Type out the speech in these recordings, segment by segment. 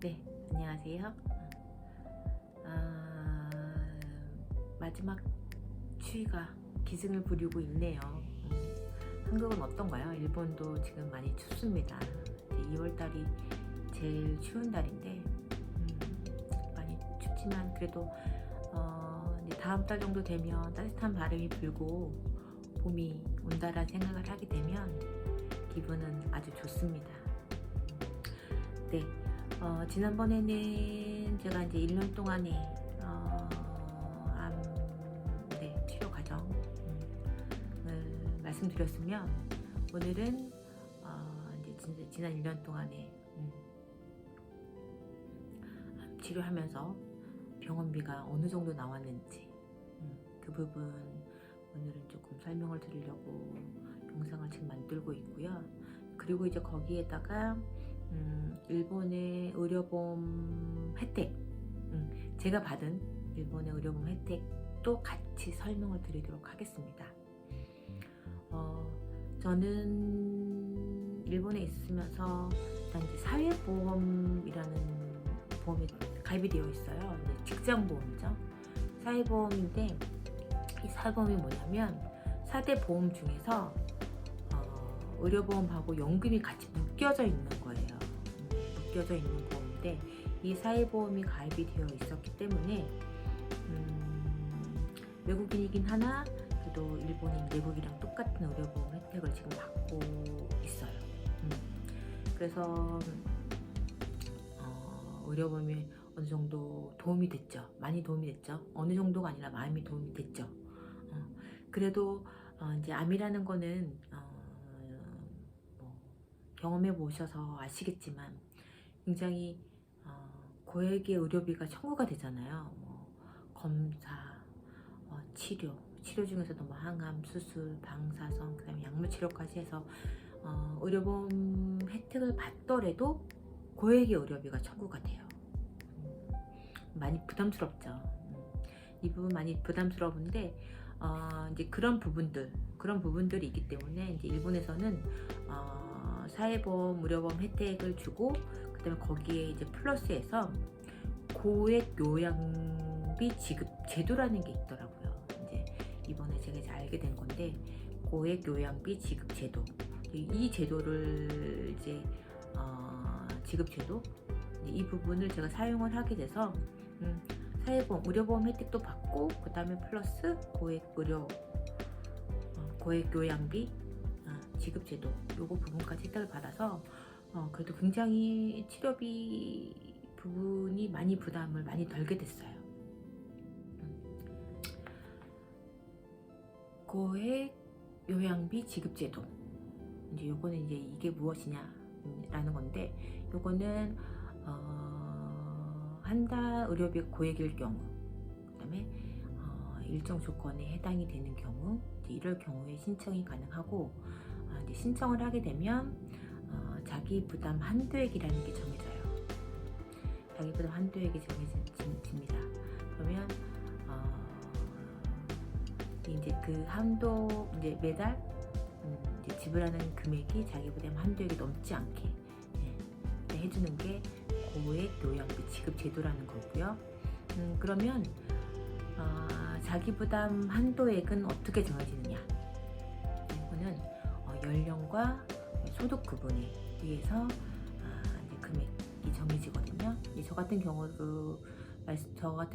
네, 안녕하세요. 마지막 추위가 기승을 부리고 있네요. 한국은 어떤가요? 일본도 지금 많이 춥습니다. 2월달이 제일 추운 달인데 많이 춥지만 그래도 이제 다음 달 정도 되면 따뜻한 바람이 불고 봄이 온다라 생각을 하게 되면 기분은 아주 좋습니다. 네. 지난번에는 제가 이제 1년 동안의 암 치료 과정을 말씀드렸으면 오늘은 이제 지난 1년 동안에 암 치료하면서 병원비가 어느 정도 나왔는지 그 부분 오늘은 조금 설명을 드리려고 영상을 지금 만들고 있고요. 그리고 이제 거기에다가 일본의 의료보험 혜택, 제가 받은 일본의 의료보험 혜택도 같이 설명을 드리도록 하겠습니다. 저는 일본에 있으면서 일단 이제 사회보험이라는 보험이 가입이 되어 있어요. 직장보험이죠. 사회보험인데 이 사회보험이 뭐냐면 4대 보험 중에서 의료보험하고 연금이 같이 묶여져 있는 거예요. 묶여져 있는 보험인데 이 사회보험이 가입이 되어 있었기 때문에 외국인이긴 하나 그래도 일본인 내국이랑 똑같은 의료보험 혜택을 지금 받고 있어요. 그래서 의료보험이 어느 정도 도움이 됐죠. 많이 도움이 됐죠. 어느 정도가 아니라 많이 도움이 됐죠. 그래도 이제 암이라는 거는 경험해 보셔서 아시겠지만 굉장히 고액의 의료비가 청구가 되잖아요. 검사, 치료 중에서도 항암, 수술, 방사선, 그다음에 약물 치료까지 해서 의료보험 혜택을 받더라도 고액의 의료비가 청구가 돼요. 많이 부담스럽죠. 이 부분 많이 부담스러운데 이제 그런 부분들이 있기 때문에 이제 일본에서는 사회보험, 의료보험 혜택을 주고 그다음에 거기에 이제 플러스해서 고액 요양비 지급 제도라는 게 있더라고요. 이제 이번에 제가 이제 알게 된 건데 고액 요양비 지급 제도. 이 제도를 이제 지급 제도 이 부분을 제가 사용을 하게 돼서 사회보험, 의료보험 혜택도 받고 그다음에 플러스 고액 요양비 지급제도 요거 부분까지 혜택을 받아서 그래도 굉장히 치료비 부분이 많이 부담을 많이 덜게 됐어요. 고액 요양비 지급제도 이제 요거는 이제 이게 무엇이냐라는 건데 요거는 한 달 의료비 고액일 경우 그다음에 일정 조건에 해당이 되는 경우 이럴 경우에 신청이 가능하고 이제 신청을 하게 되면 자기 부담 한도액이라는 게 정해져요. 자기 부담 한도액이 정해집니다. 그러면 이제 그 한도 이제 매달 이제 지불하는 금액이 자기 부담 한도액이 넘지 않게 해주는 게 고액 요양비 지급 제도라는 거고요. 그러면 자기 부담 한도액은 어떻게 정해지느냐? 이거는 연령과 소득 구분에 의해서 이제 금액이 정해지거든요. 저 같은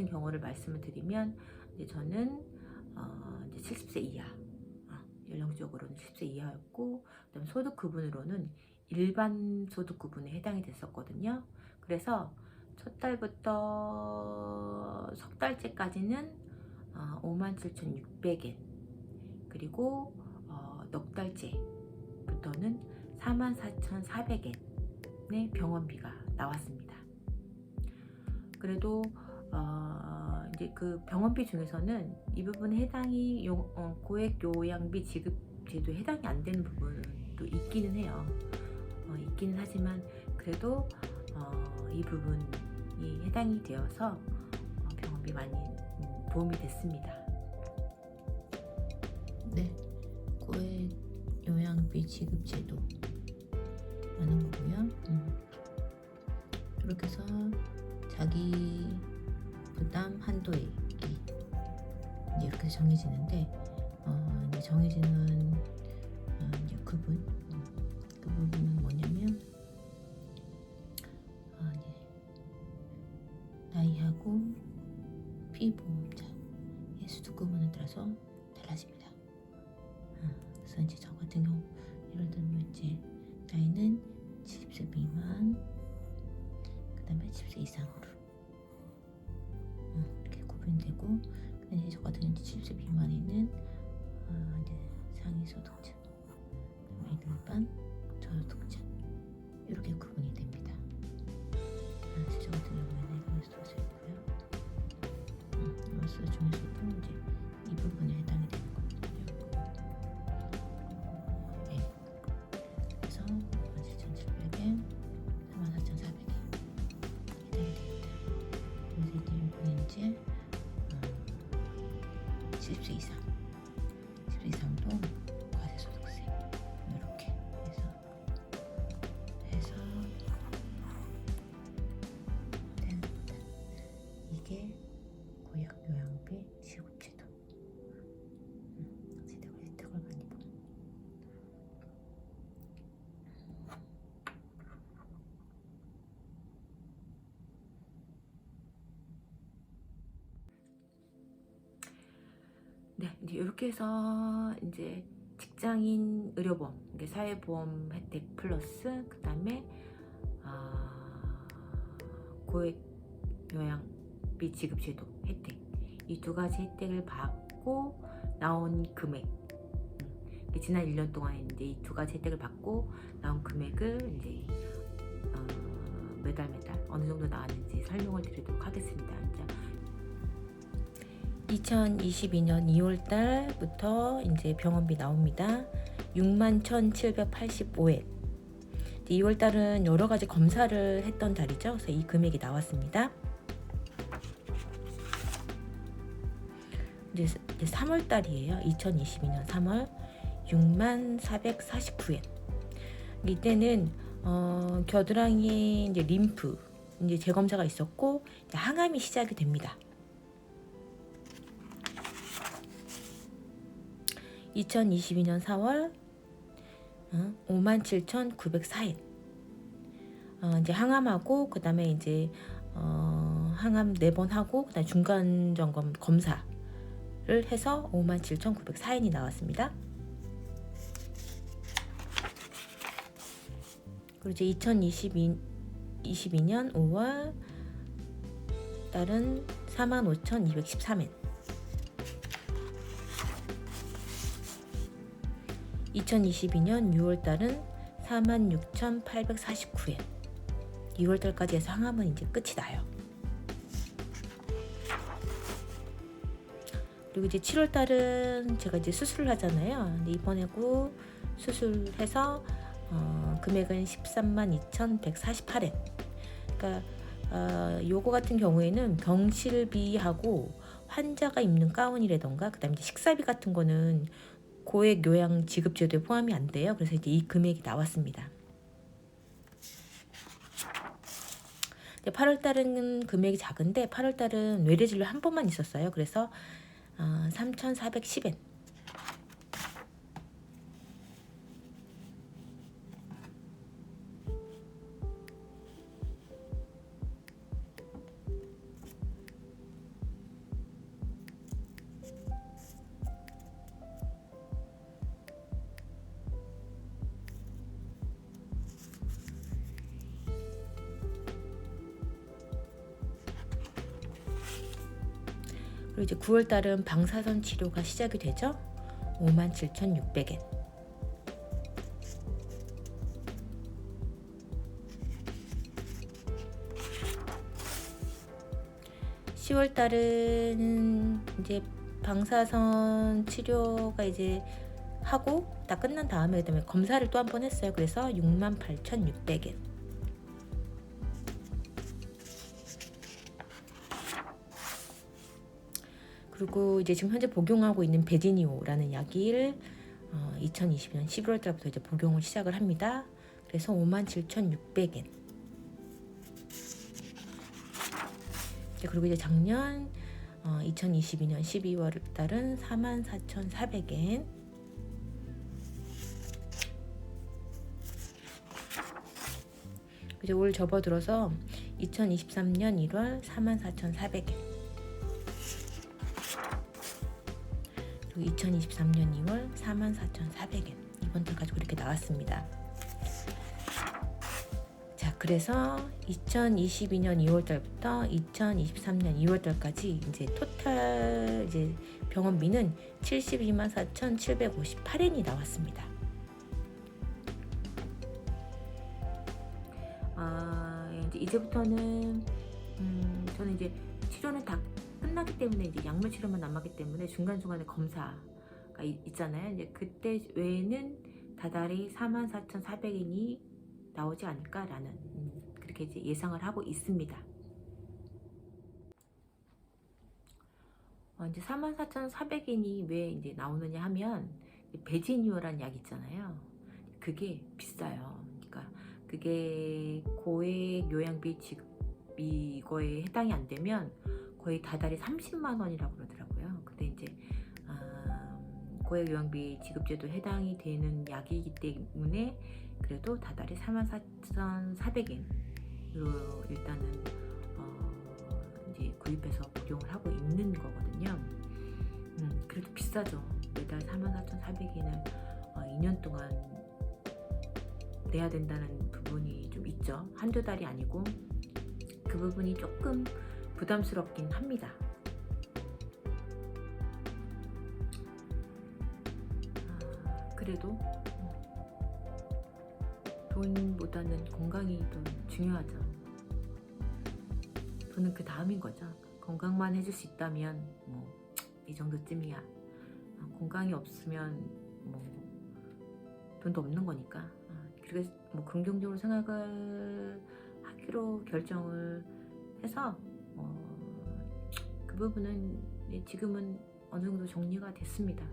경우를 말씀을 드리면 이제 저는 이제 70세 이하 연령적으로는 70세 이하였고 그다음에 소득 구분으로는 일반 소득 구분에 해당이 됐었거든요. 그래서 첫 달부터 석 달째까지는 57,600엔 그리고 넉 달째부터는 44,400엔의 병원비가 나왔습니다. 그래도 이제 그 병원비 중에서는 이 부분에 해당이 고액 요양비 지급 제도에 해당이 안 되는 부분도 있기는 해요. 있기는 하지만 그래도 이 부분이 해당이 되어서 병원비 많이 도움이 됐습니다. 네, 고액 요양비 지급 제도 하는 거고요. 그렇게 해서 자기 부담 한도액이 이제 이렇게 정해지는데 이제 정해지는 이제 그 부분은 뭐냐면 이제 나이하고 피보험자의 수도 구분에 따라서 달라집니다. 그래서 이제 저 같은 경우 예를 들면 이제 나이는 70세 미만, 그 다음에 70세 이상으로 이렇게 구분이 되고, 그 다음에 저 같은 경우 70세 미만에는 이제 상위소득자, 그다음에 일반 저소득자 이렇게 구분이 됩니다. 그래서 저 같은 경우에는 월수가 있고요. 월수 중에서도 이제 이 부분에 해당이 되는 거거든요. 네. 그래서 17,700엔, 44,400엔 해당이 됩니다. 그래서 이제 이거는 이제 70세 이상, 70세 이상도 과세소득세 이렇게 해서 됩니다. 이게 고액요양비 지급제도. 세대별 혜택을 많이 보는. 네, 이제 이렇게 해서 이제 직장인 의료보험, 이게 사회보험 혜택 플러스 그 다음에 고액 요양비 지급제도 혜택, 이 두 가지 혜택을 받고 나온 금액, 지난 1년 동안 이제 이 두 가지 혜택을 받고 나온 금액을 이제 매달 어느 정도 나왔는지 설명을 드리도록 하겠습니다. 이제 2022년 2월달부터 이제 병원비 나옵니다. 61,785엔. 2월달은 여러 가지 검사를 했던 달이죠. 그래서 이 금액이 나왔습니다. 이제 3월달이에요. 2022년 3월 64,449엔. 이때는 겨드랑이 이제 림프 이제 재검사가 있었고 이제 항암이 시작이 됩니다. 2022년 4월 57,904엔. 이제 항암하고 그 다음에 이제 항암 4번 하고 그다음 중간 점검 검사를 해서 57,904엔이 나왔습니다. 그리고 이제 2022년 5월 달은 45,213엔. 2022년 6월달은 46,849엔. 6월달까지 해서 항암은 이제 끝이 나요. 그리고 이제 7월달은 제가 이제 수술을 하잖아요. 근데 이번에고 수술해서 금액은 132,148엔. 그러니까 요거 같은 경우에는 병실비하고 환자가 입는 가운이라던가 그다음에 이제 식사비 같은 거는 고액 요양 지급제도에 포함이 안 돼요. 그래서 이제 이 금액이 나왔습니다. 8월달은 금액이 작은데 8월달은 외래진료 한 번만 있었어요. 그래서 3,410엔. 그리고 이제 9월달은 방사선 치료가 시작이 되죠. 57,600엔. 10월달은 이제 방사선 치료가 이제 하고 다 끝난 다음에 그다음에 검사를 또 한 번 했어요. 그래서 68,600엔. 그리고 이제 지금 현재 복용하고 있는 베지니오라는 약을 2020년 11월 달부터 이제 복용을 시작을 합니다. 그래서 57,600엔. 그리고 이제 작년 2022년 12월 달은 44,400엔. 이제 올 접어들어서 2023년 1월 44,400엔. 그리고 2023년 2월 44,400엔. 이번 달 가지고 이렇게 나왔습니다. 자, 그래서 2022년 2월 달부터 2023년 2월 달까지 이제 토탈 이제 병원비는 724,758엔이 나왔습니다. 이제부터는 저는 이제 치료는 다 끝나기 때문에 이제 약물 치료만 남았기 때문에 중간중간에 검사가 있잖아요. 이제 그때 외에는 다달이 44,400엔이 나오지 않을까라는 그렇게 이제 예상을 하고 있습니다. 이제 44,400엔이 왜 이제 나오느냐 하면 베지니오라는 약 있잖아요. 그게 비싸요. 그러니까 그게 고액 요양비 지급 이거에 해당이 안 되면 거의 다달이 30만 원이라고 그러더라고요. 근데 이제 고액 요양비 지급제도 해당이 되는 약이기 때문에 그래도 다달이 44,400엔으로 일단은 이제 구입해서 복용을 하고 있는 거거든요. 그래도 비싸죠. 매달 44,400엔을 2년 동안 내야 된다는 부분이 좀 있죠. 한두 달이 아니고 그 부분이 조금 부담스럽긴 합니다. 그래도 돈보다는 건강이 더 중요하죠. 돈은 그 다음인 거죠. 건강만 해줄 수 있다면 뭐 이 정도쯤이야. 건강이 없으면 뭐 돈도 없는 거니까. 그래서 뭐 긍정적으로 생각을 하기로 결정을 해서 그 부분은 지금은 어느 정도 정리가 됐습니다.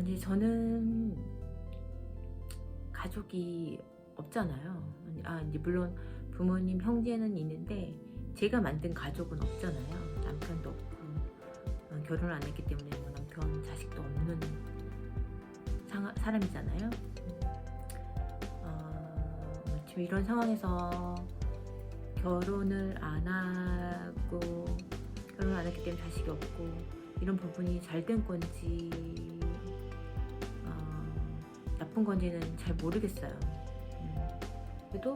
이제 저는 가족이 없잖아요. 이제 물론 부모님, 형제는 있는데 제가 만든 가족은 없잖아요. 남편도 없고 결혼을 안 했기 때문에 뭐 남편, 자식도 없는 사람이잖아요. 지금 이런 상황에서 결혼을 안 했기 때문에 자식이 없고 이런 부분이 잘 된 건지 나쁜 건지는 잘 모르겠어요. 그래도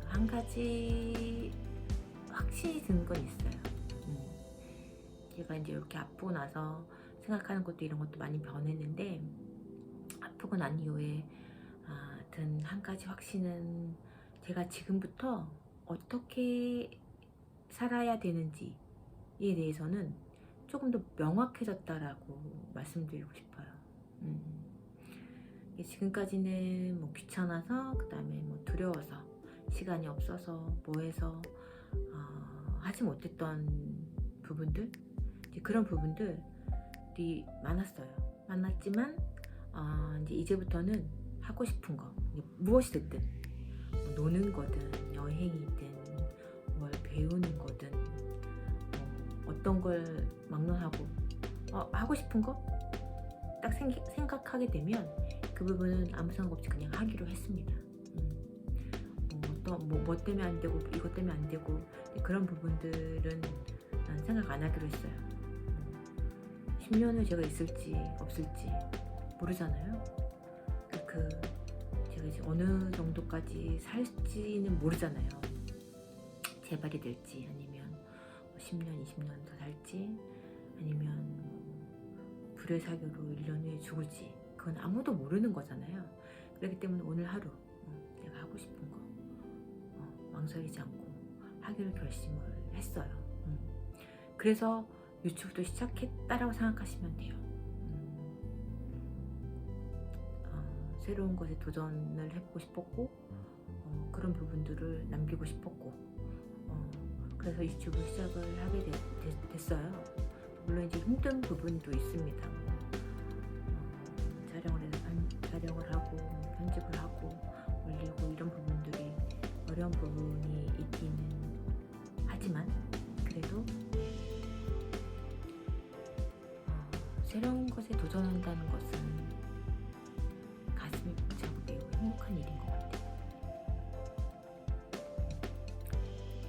한 가지 확신이 든 건 있어요. 제가 이제 이렇게 아프고 나서 생각하는 것도 이런 것도 많이 변했는데 아프고 난 이후에 든 한 가지 확신은 제가 지금부터 어떻게 살아야 되는지에 대해서는 조금 더 명확해졌다라고 말씀드리고 싶어요. 지금까지는 뭐 귀찮아서 그 다음에 뭐 두려워서 시간이 없어서 뭐 해서 하지 못했던 부분들 그런 부분들이 많았지만 이제부터는 하고 싶은 거 무엇이 됐든 뭐 노는 거든 여행이든 뭘 배우는 거든 어떤 걸 막론하고 하고 싶은 거 딱 생각하게 되면 그 부분은 아무 생각 없이 그냥 하기로 했습니다. 뭐 때문에 안 되고 이것 때문에 안 되고 그런 부분들은 난 생각 안 하기로 했어요. 10년 후에 제가 있을지 없을지 모르잖아요. 제가 이제 어느 정도까지 살지는 모르잖아요. 재발이 될지 아니면 10년, 20년 더 살지 아니면 불의 사고로 1년 후에 죽을지 그건 아무도 모르는 거잖아요. 그렇기 때문에 오늘 하루 내가 하고 싶은 거 망설이지 않고 하기로 결심을 했어요. 그래서 유튜브도 시작했다라고 생각하시면 돼요. 새로운 것에 도전을 해보고 싶었고 그런 부분들을 남기고 싶었고 그래서 유튜브 시작을 하게 됐어요. 물론 이제 힘든 부분도 있습니다. 촬영을 하고 편집을 하고 올리고 이런 부분들이 어려운 부분이 있기는 하지만 그래도 새로운 것에 도전한다는 것은 가슴이 벅차고 매우 행복한 일인 것 같아요.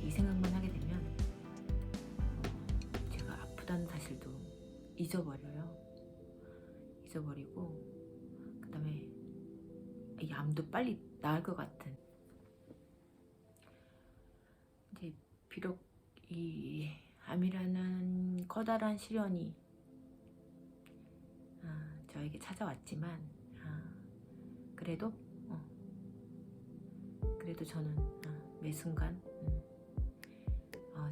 이 생각만 하게 되면 제가 아프다는 사실도 잊어버리고 그 다음에 이 암도 빨리 나을 것 같은, 이제 비록 이 암이라는 커다란 시련이 저에게 찾아왔지만 그래도 저는 매 순간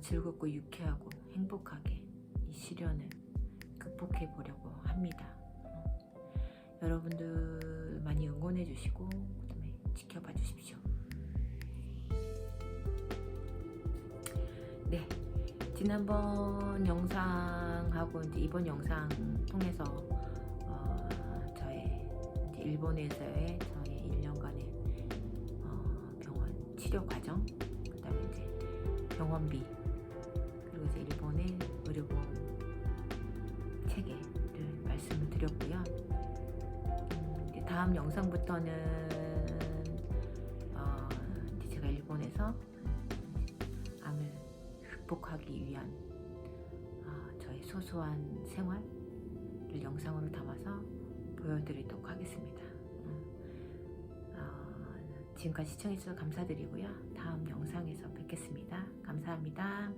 즐겁고 유쾌하고 행복하게 이 시련을 극복해 보려고 합니다. 여러분들 많이 응원해 주시고 그다음에 지켜봐 주십시오. 네, 지난번 영상하고 이제 이번 영상 통해서 저의 이제 일본에서의 저의 1년간의 병원 치료 과정, 그다음에 이제 병원비, 그리고 이제 일본의 의료보험 체계를 말씀을 드렸고요. 이제 다음 영상부터는 이제 제가 일본에서 암을 극복하기 위한 저의 소소한 생활을 영상으로 담아서 보여드리도록 하겠습니다. 지금까지 시청해주셔서 감사드리고요. 다음 영상에서 뵙겠습니다. 감사합니다.